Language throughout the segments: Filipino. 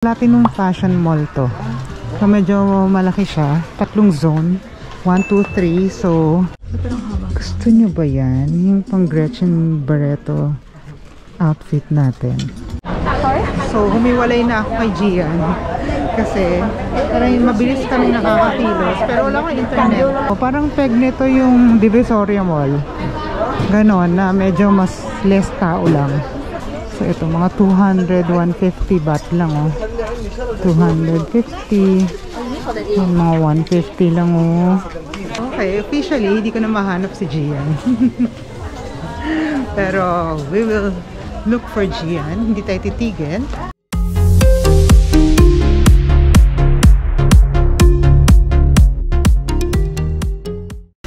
Platinum Fashion Mall to. So medyo malaki siya. 3 zone. 1, 2, 3. So gusto nyo ba yan? Yung pang Gretchen Barreto outfit natin. So humiwalay na ako kay Gian. Kasi parang mabilis kami nakakakilos. Pero wala akong internet. O, parang peg nito yung Divisoria Mall. Ganon na medyo mas less tao lang. So ito mga 200, 150 baht lang oh. 250. Mga 150 lang oh. Okay, officially hindi ko na mahanap si Gian. Pero we will look for Gian. Hindi tayo titigil.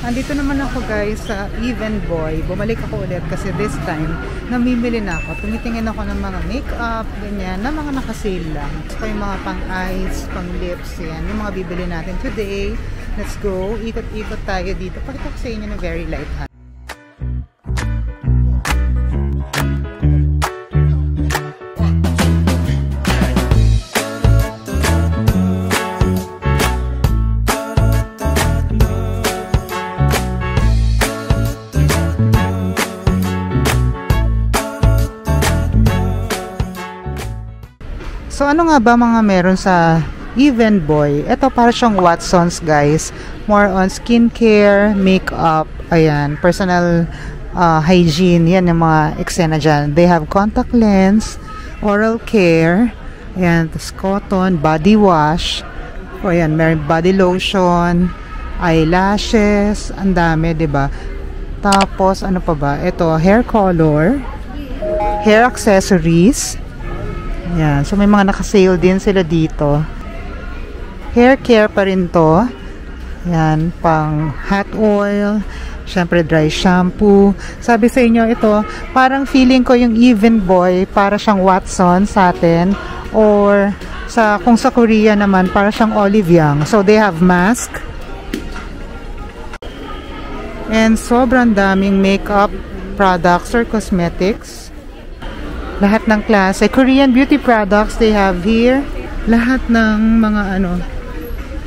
Andito naman ako guys sa Even Boy. Bumalik ako ulit kasi this time namimili na ako. Tumitingin ako ng mga makeup, ganyan, na mga nakasale lang. So yung mga pang eyes, pang lips, yan. Yung mga bibili natin today. Let's go. Ikot-ikot tayo dito. Pakita ko sa inyo na very light hand. So ano nga ba mga meron sa Even Boy? Ito para siyang Watsons guys. More on skincare, makeup, ayan, personal hygiene. Yan yung mga eksena dyan. They have contact lens, oral care, ayan, cotton, body wash. O ayan, may body lotion, eyelashes, ang dami, diba? Tapos ano pa ba? Ito, hair color, hair accessories. Yan. So may mga naka-sale din sila dito. Hair care pa rin to. Yan, pang hot oil, syempre dry shampoo. Sabi sa inyo ito, parang feeling ko yung Even Boy para siyang Watson sa atin, or kung sa Korea naman para siyang Olive Young. So they have mask. And sobrang daming makeup products or cosmetics. Lahat ng klase. Korean beauty products they have here. Lahat ng mga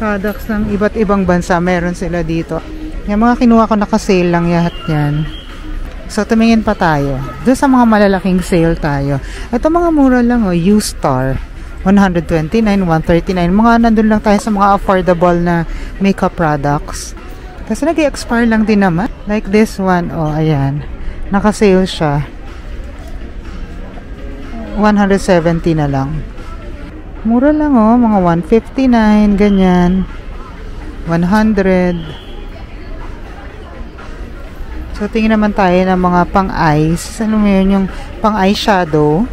products ng iba't ibang bansa meron sila dito. Yung mga kinuha ko naka-sale lang lahat yan. So tumingin pa tayo. Doon sa mga malalaking sale tayo. Ito mga mura lang oh. U-Star. 129, 139. Mga nandun lang tayo sa mga affordable na makeup products. Kasi nag-expire lang din naman. Like this one. Oh, ayan. Naka-sale siya. 170 na lang. Mura lang oh, mga 159, ganyan. 100. So tingin naman tayo ng mga pang-eyes. Ano mo yun, yung pang-eyeshadow.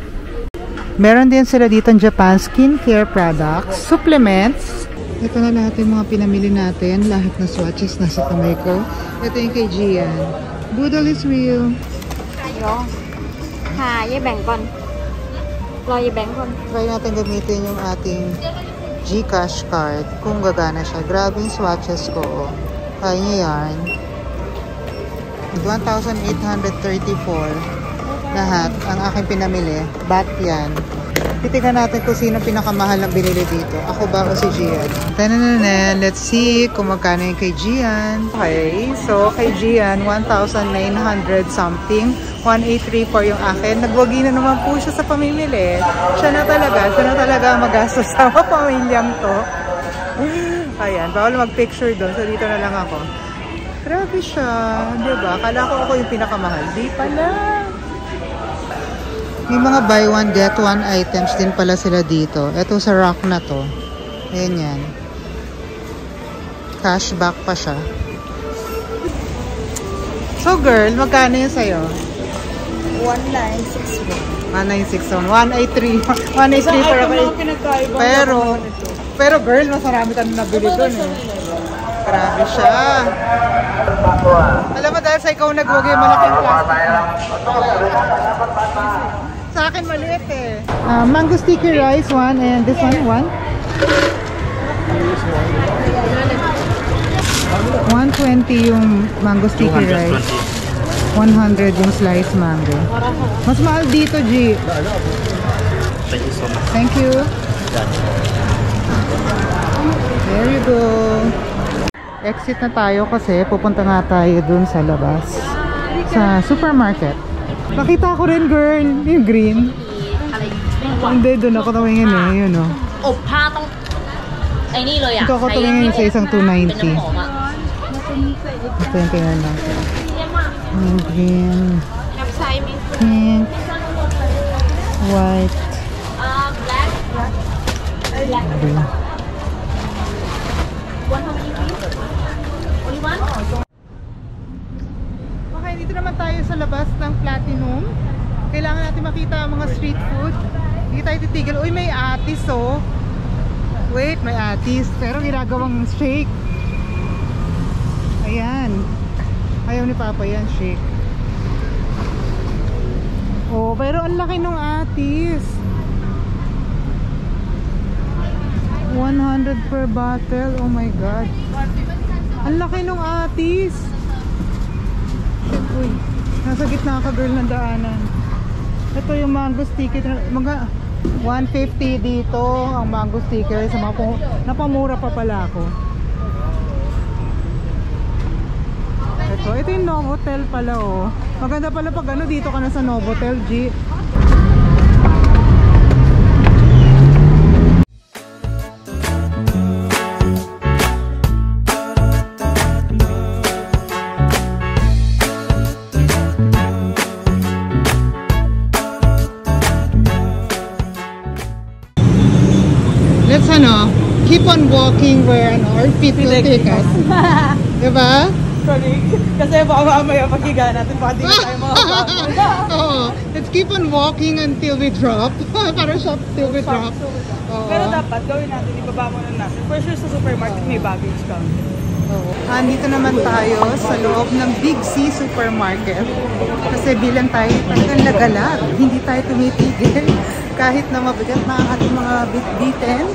Meron din sila dito ng Japan skincare products, supplements. Ito na lahat yung mga pinamili natin. Lahat na swatches nasa kamay ko. Ito yung kay Gian. Boodle is real. Ayo. Ha, với bạn con. Try natin gamitin yung ating GCash card kung gagana siya. Grabe yung swatches ko. Oh. Kaya niya yan. 1,834 lahat ang aking pinamili. Baht yan. Titignan natin kung sino pinakamahal ang binili dito. Ako ba o si Gian? Tanananan, let's see kung magkano yung kay Gian. Okay, so kay Gian 1,900 something. 1,834 yung akin. Nagwagi na naman po siya sa pamimili. Siya na talaga magastos sa pamilyang to. Ayan, bawal mag-picture doon. So dito na lang ako. Grabe siya. Diba? Akala ko ako yung pinakamahal. Di pala. May mga buy one get one items din pala sila dito. Ito sa rack na to. Ayan yan. Cashback pa siya. So girl, magkano yun sa'yo? 1961. 1961. 183. 183 pero girl, mas marami ka na nabili dun eh. Grabe siya. Alam mo dahil sa ikaw nagwagi yung malaking plastic. Sa akin maliit eh. Mango sticky rice one and this one 120 yung mango sticky rice. 100 yung sliced mango. Mas mahal dito, G. Thank you so much. Thank you. There you go. Exit na tayo kasi pupunta nga tayo dun sa labas. Sa supermarket. Nakita ko rin, girl. Yung green. Hindi, dun ako tumingin eh. Yun o. อบผ้าต้องไอ้นี่เลยอ่ะ Ito ako tumingin sa isang 290. เป็นน้ำหอมอ่ะ Ito yung tingnan natin. Yung green. Pink. White. Blue. Okay, dito naman tayo sa labas ng Platinum. Kailangan natin makita ang mga street food. Hindi tayo titigil. Uy, may atis oh. Wait, may atis. Pero ginagawang shake. Ayan. Ayaw ni Papa yan, shake. Oh, pero ang laki ng atis. 100 per bottle. Oh my God. Ang laki ng atis. Uy, nasa gitna ka, girl, ng daanan. Ito yung mango sticker. Mga 150 dito ang mango sticker. Sa mga napamura pa pala ako. Ito yung Novotel pala oh. Maganda pala pag ano dito ka na sa Novotel, G. Let's keep on walking where our feet will take us. Diba? Kasi baka mamaya paghiga natin, baka di tayo makapagod. Oo. Let's keep on walking until we drop. Para shop till we drop. Pero dapat gawin natin, ibaba muna natin. For sure sa supermarket may baggage counter. Andito naman tayo sa loob ng Big C Supermarket. Kasi bilang tayo talagang nagalag. Hindi tayo tumitigil. Kahit na mabigat na ang ating mga bit-bitin,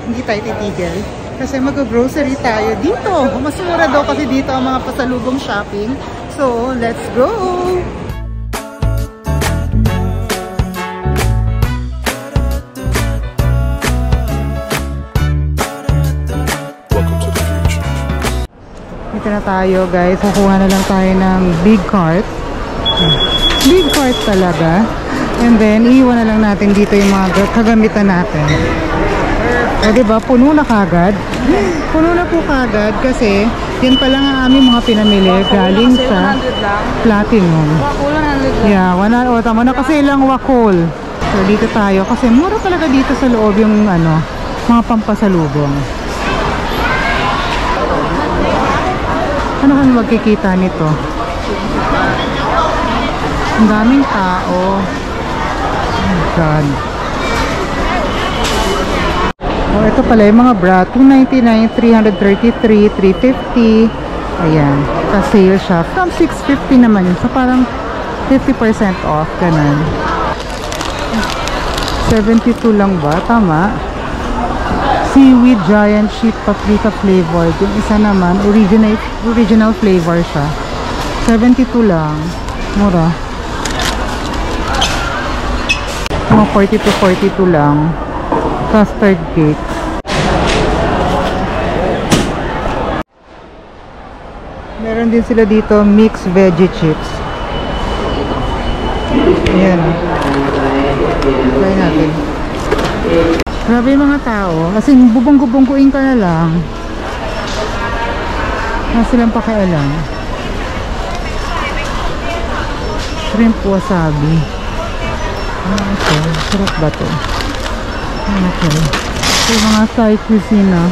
hindi tayo titigil. Kasi mag-grocery tayo dito. Mas mura daw kasi dito ang mga pasalubong shopping. So, let's go! Dito na tayo, guys. Kukuha na lang tayo ng big cart. Big cart talaga. And then, iiwan na lang natin dito yung mga kagamitan natin. O diba, puno na kagad. Puno na po kagad kasi yun pa lang ang aming mga pinamili galing sa Platinum. Yeah, o tama na kasi ilang wakol. So dito tayo kasi mura talaga dito sa loob yung ano, mga pampasalubong. Ano kang magkikita nito? Ang daming tao. Oh my God. Oh, ito pala yung mga bra, 299, 333, 350. Ayan, ka-sale siya. From 650 naman yun. So parang 50% off, ganun. 72 lang ba? Tama. Seaweed Giant Sheet Paprika flavored. Yung isa naman, original flavor siya. 72 lang. Mura. Mga 40 to 42 lang. Custard cake. Meron din sila dito mixed veggie chips. Ayan. Try natin. Grabe yung mga tao. Kasi bubong-bubongkuin ka na lang. Wala silang pakialam. Shrimp wasabi. Ito. Sarap ba ito? Okay. So, mga Thai cuisine.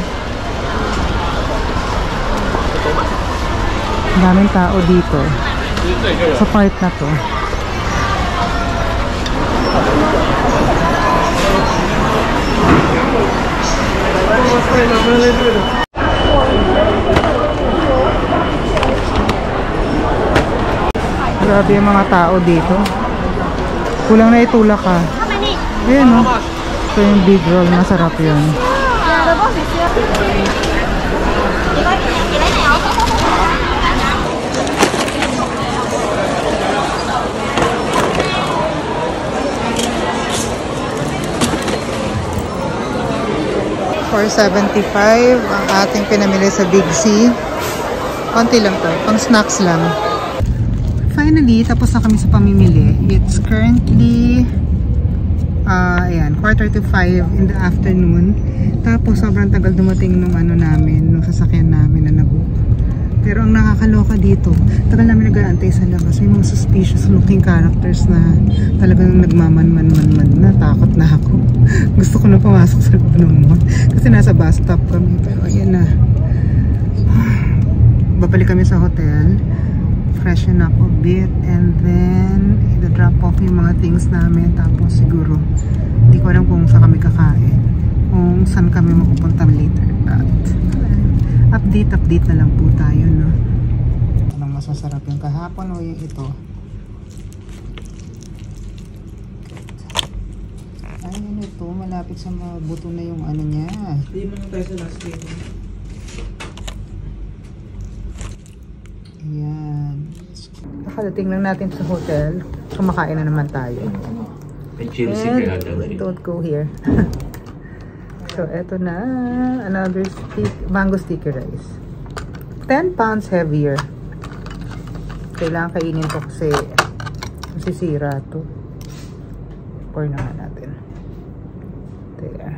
Daming tao dito sa part na to. Grabe yung mga tao dito. Kulang na itulak ka. Ayan o. Ito yung big roll. Masarap yun. $4.75 ang ating pinamili sa Big C. Konti lang to, pang snacks lang. Finally, tapos na kami sa pamimili. It's currently ayan, 4:45 in the afternoon. Tapos sobrang tagal dumating nung ano namin, nung sasakyan namin na nag-book. Pero ang nakakaloka dito, tagal namin nag-aantay sa labas. May mga suspicious looking characters na talagang nagmaman-man-man-man. Natakot na ako. Gusto ko na pumasok sa loob ng mall. Kasi nasa bus stop kami. Pero ayan na. Babalik kami sa hotel. Freshen up a bit. And then, i-drop off yung mga things namin. Tapos siguro, hindi ko alam kung saan kami kakain. Kung saan kami mapupunta later. But, update na lang po tayo, no? Anong masasarap yung kahapon o yung ito? Ay, ano ito? Malapit sa mabuto na yung ano niya. Hindi mo na tayo sa last week. Ayan. Nakadating lang natin sa hotel. Kumakain na naman tayo. And don't go here. So, eto na. Another mango sticky rice. 10 pounds heavier. Kailangan kainin to kasi masisira to. Pour naman natin. There.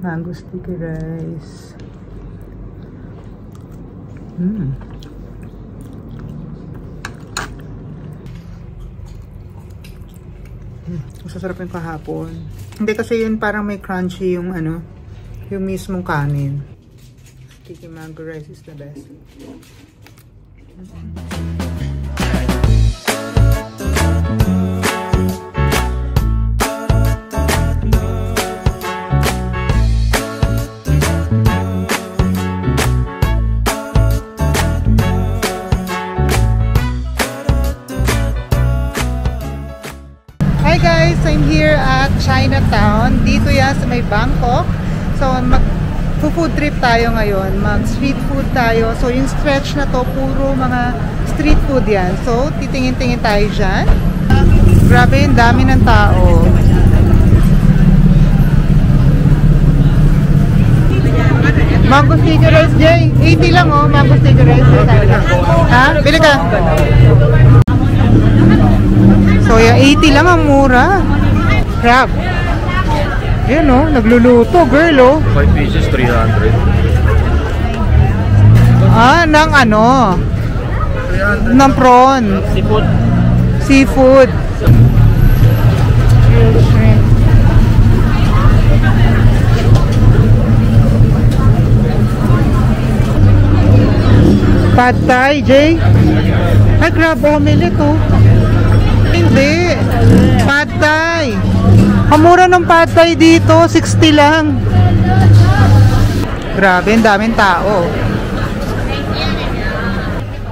Mango sticky rice. Masasarap yung kahapon. Hindi kasi yun parang may crunchy yung ano, yung mismong kanin. Sticky mango rice is the best. Hi guys, I'm here at Chinatown. Dito yan sa may Bangkok. So mag-food trip tayo ngayon. Mag-street food tayo. So yung stretch na to, puro mga street food yan. So titingin-tingin tayo dyan. Grabe yung dami ng tao. Mango sticky rice, Jay. 80 lang oh, mango sticky rice. Ha? Bili ka. So, yung 80 lang ang mura. Crab. Ayan o, nagluluto, girl o. 5 pieces, 300. Ah, ng ano? 300. Ng prawn. Seafood. Seafood. Shrimp. Pad Thai, Jay. Ay, crab omelet o. Hindi. Pad Thai. Ang mura ng Pad Thai dito, 60 lang. Grabe, ang daming tao.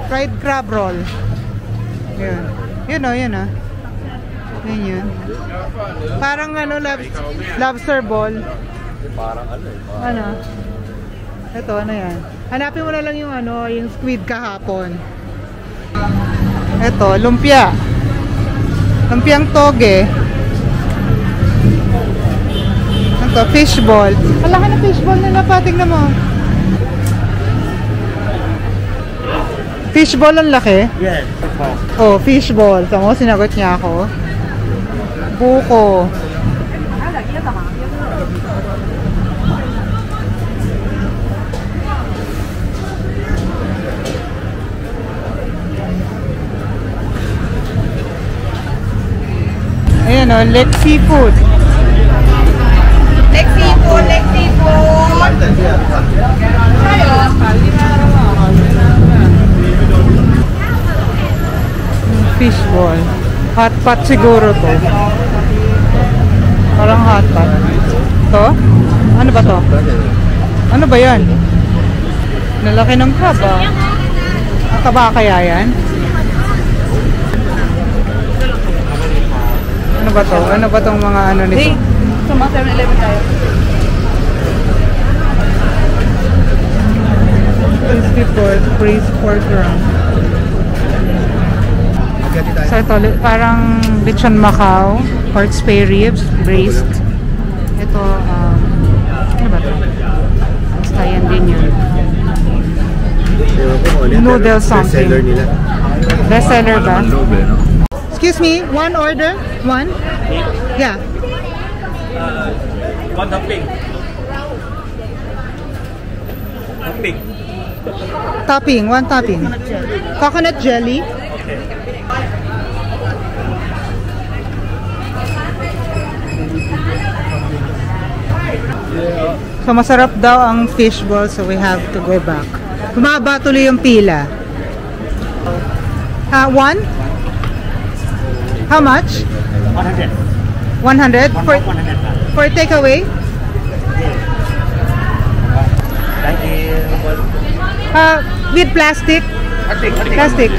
Fried crab roll. Yun. Yun o, yun o. Yun yun. Parang ano, lobster ball. Parang ano eh. Ano? Ito, ano yan? Hanapin mo na lang yung ano, yung squid kahapon. Ito, lumpia. Lumpiang toge. Ito, fishball. Malaki na fishball nila pa, tingnan mo. Fishball ang laki? Yes. Oh, fishball. Tama mo, sinagot niya ako. Buko. Ayan o, leg seafood. Leg seafood, leg seafood. Fishball. Hot pot siguro to. Parang hot pot. To? Ano ba to? Ano ba yan? Nalaki ng crab ah. Taba kaya yan? Ano ba to? Ano ba tong mga ano nito? Hey, sa mga 7-Eleven tayo. Crispy pork, braised pork round. So ito, parang lechon Macau, pork spare ribs, braised. Ito, ano ba ito? Basta yan din yun. Noodle something. Best seller ba? Excuse me, one order? One? Yeah. One topping. Topping. Topping, one topping. Coconut jelly. So masarap daw ang fishball, so we have to go back. Humaba tuloy yung pila. One? How much? 100. 100? For takeaway? Thank you. With plastic? Plastic.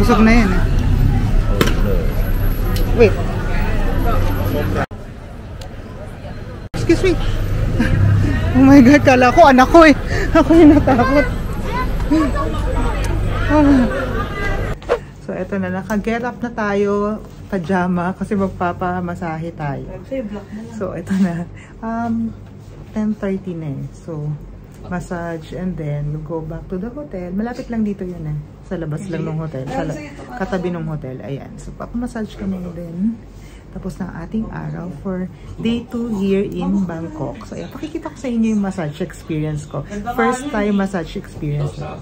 Busog na yan eh. Wait. Excuse me. Oh my God, kala ko anak ko eh. Ako yung natakot. So eto na, naka-get up na tayo, pajama, kasi magpapamasahe tayo. So eto na, 10:30 na eh. So, massage and then we'll go back to the hotel. Malapit lang dito yun eh. Sa labas lang ng hotel. Katabi ng hotel. Ayan. So, papamassage kami din. Tapos na ating araw for day 2 here in Bangkok. So, ayan. Pakikita ko sa inyo yung massage experience ko. First time massage experience ko.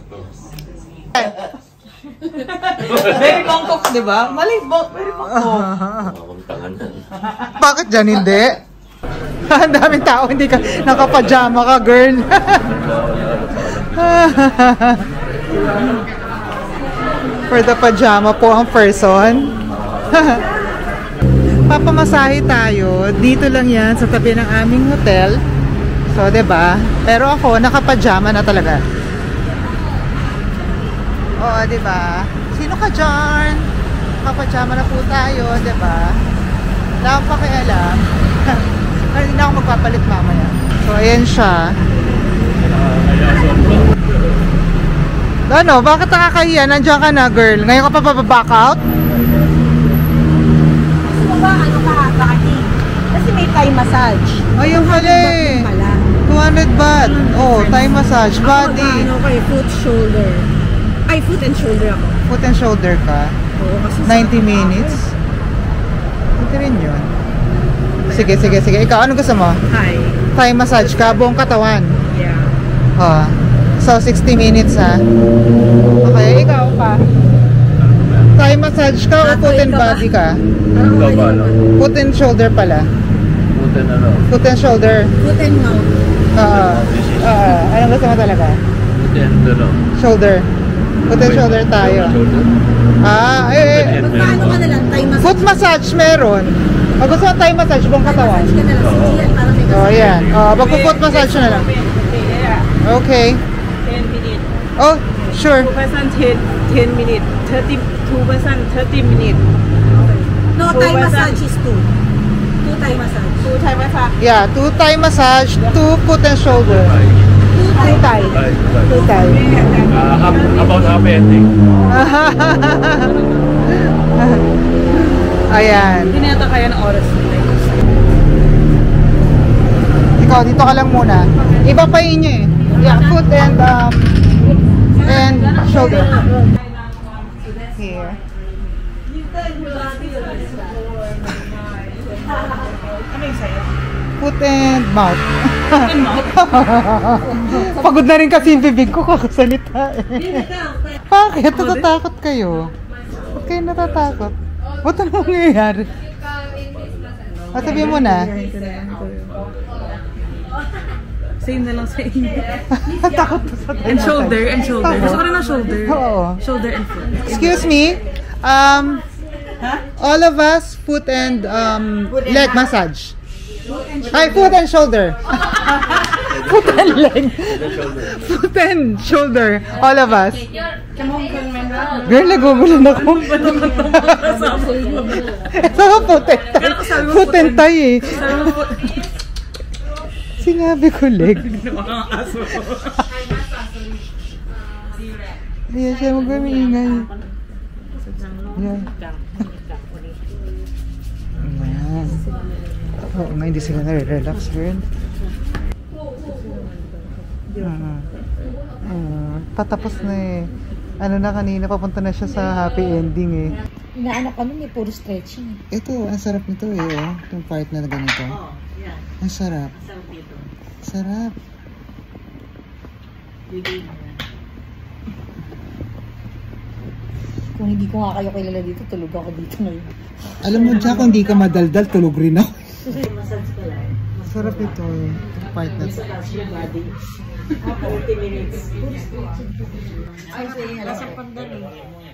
Very Bangkok, di ba? Mali, very Bangkok. Bakit dyan hindi? Ang daming tao, hindi ka nakapajama ka, girl. For the pajama po ang person. Papamasahe tayo. Dito lang yan sa tabi ng aming hotel. So, 'di ba? Pero ako nakapajama na talaga. Oo, 'di ba? Sino ka dyan? Nakapajama na po tayo, 'di ba? Wala akong pakialam. Hindi na ako magpapalit mamaya. So, ayan siya. Ano? Bakit nakakahiya? Nandiyan ka na, girl. Ngayon ka pa back out? Gusto mo ba, ano ka, bakit? Kasi may Thai massage. Ayun pala eh. 200 baht. Oh, Thai massage. Body. Ano kayo, foot, shoulder. Ay, foot and shoulder ako. Foot and shoulder ka? Oo, kasi 90 minutes? Ito rin yun. Sige, sige, sige. Ikaw, ano gusto mo? Thai. Thai massage ka, buong katawan. Yeah. Oh. So, 60 minutes ha. Okay, ikaw pa. Thai massage ka o foot and body ka? Ikaw ba, ano? Foot and shoulder pala. Foot and ano? Foot and shoulder. Foot and mouth. Anong gusto mo talaga? Foot and ano? Shoulder. Foot and shoulder tayo. Shoulder? Magpaano ka na lang, Thai massage? Foot massage meron. Pag gusto mo Thai massage, buong katawan. Massage ka na lang, sige yan, para may Oh, yan. Magpo-foot massage na lang. Okay. 10 minutes. Oh, sure. 2% 10 minutes. 32% 30 minutes. No, Thai massage is 2. 2 Thai massage. 2 Thai massage. Yeah, 2 Thai massage, 2 foot and shoulder. 2 Thai. 2 Thai. About half ending. Ayan. Hindi na yata kaya ng oras nila. Ikaw, dito ka lang muna. Iba pa yun eh. Yeah, foot and shoulder. Here. Ano yung sa'yo? Foot and mouth. And mouth? Pagod na rin kasi yung bibig ko kakasalita eh. Bakit? Natatakot kayo? Ba't kayo natatakot? Ba't ano nangyayari? Sabihin mo na. Same na lang sa inyo. Takot na sa And shoulder, and shoulder. Gusto ko rin ng shoulder. Oo. Shoulder and foot. Excuse me. All of us foot and leg massage. Ay, foot and shoulder. Foot and leg. Foot and shoulder. All of us. Girl, nagugulan ako. Ito nga foot and tie eh. Sinabi ko leg. Ayan siya, mag-ingay. Ayan. Ayan. Oo nga, hindi sila nare-relax rin. Patapos na eh. Ano na kanina, papunta na siya sa happy ending eh. Inaanak kami, may puro stretching. Ito, ang sarap nito eh. Oh. Itong part na ganito. Ang sarap. Sarap. Kung hindi ko nga kayo kilala dito, tulog ako dito ngayon. Alam mo dyan, kung hindi ka madaldal, tulog rin ako. Sarap ito eh. Itong part na ito. 40 minutes. Ay, nasa pandan eh.